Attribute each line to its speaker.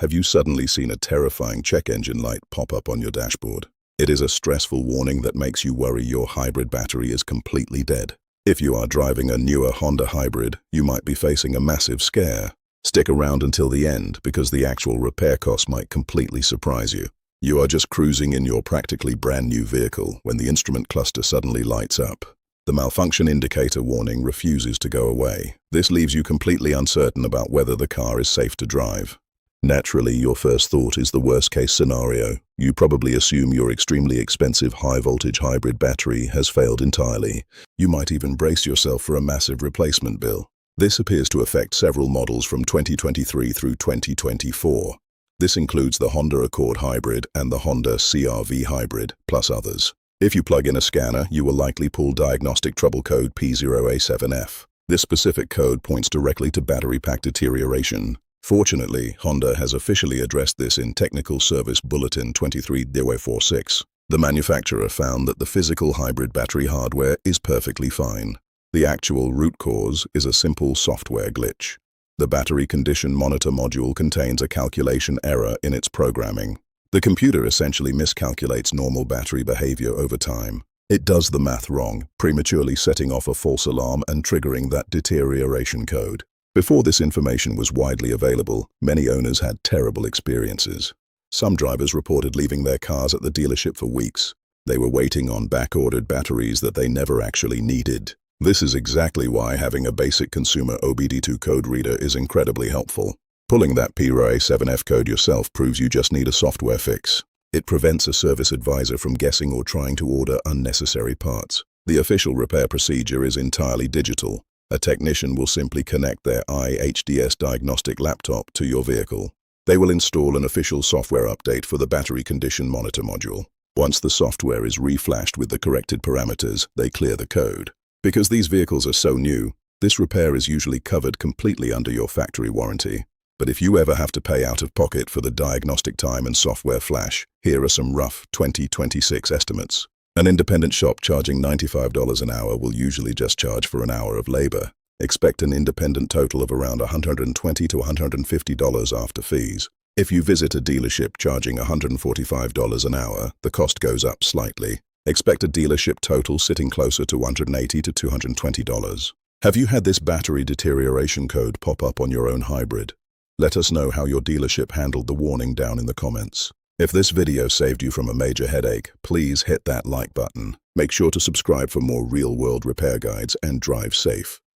Speaker 1: Have you suddenly seen a terrifying check engine light pop up on your dashboard? It is a stressful warning that makes you worry your hybrid battery is completely dead. If you are driving a newer Honda hybrid, you might be facing a massive scare. Stick around until the end because the actual repair cost might completely surprise you. You are just cruising in your practically brand new vehicle when the instrument cluster suddenly lights up. The malfunction indicator warning refuses to go away. This leaves you completely uncertain about whether the car is safe to drive. Naturally, your first thought is the worst-case scenario. You probably assume your extremely expensive high-voltage hybrid battery has failed entirely. You might even brace yourself for a massive replacement bill. This appears to affect several models from 2023 through 2024. This includes the Honda Accord Hybrid and the Honda CR-V Hybrid, plus others. If you plug in a scanner, you will likely pull diagnostic trouble code P0A7F. This specific code points directly to battery pack deterioration. Fortunately, Honda has officially addressed this in Technical Service Bulletin 23-46. The manufacturer found that the physical hybrid battery hardware is perfectly fine. The actual root cause is a simple software glitch. The battery condition monitor module contains a calculation error in its programming. The computer essentially miscalculates normal battery behavior over time. It does the math wrong, prematurely setting off a false alarm and triggering that deterioration code. Before this information was widely available, many owners had terrible experiences. Some drivers reported leaving their cars at the dealership for weeks. They were waiting on back-ordered batteries that they never actually needed. This is exactly why having a basic consumer OBD2 code reader is incredibly helpful. Pulling that P0A7F code yourself proves you just need a software fix. It prevents a service advisor from guessing or trying to order unnecessary parts. The official repair procedure is entirely digital. A technician will simply connect their IHDS diagnostic laptop to your vehicle. They will install an official software update for the battery condition monitor module. Once the software is reflashed with the corrected parameters, they clear the code. Because these vehicles are so new, this repair is usually covered completely under your factory warranty. But if you ever have to pay out of pocket for the diagnostic time and software flash, here are some rough 2026 estimates. An independent shop charging $95 an hour will usually just charge for an hour of labor. Expect an independent total of around $120 to $150 after fees. If you visit a dealership charging $145 an hour, the cost goes up slightly. Expect a dealership total sitting closer to $180 to $220. Have you had this battery deterioration code pop up on your own hybrid? Let us know how your dealership handled the warning down in the comments. If this video saved you from a major headache, please hit that like button. Make sure to subscribe for more real-world repair guides and drive safe.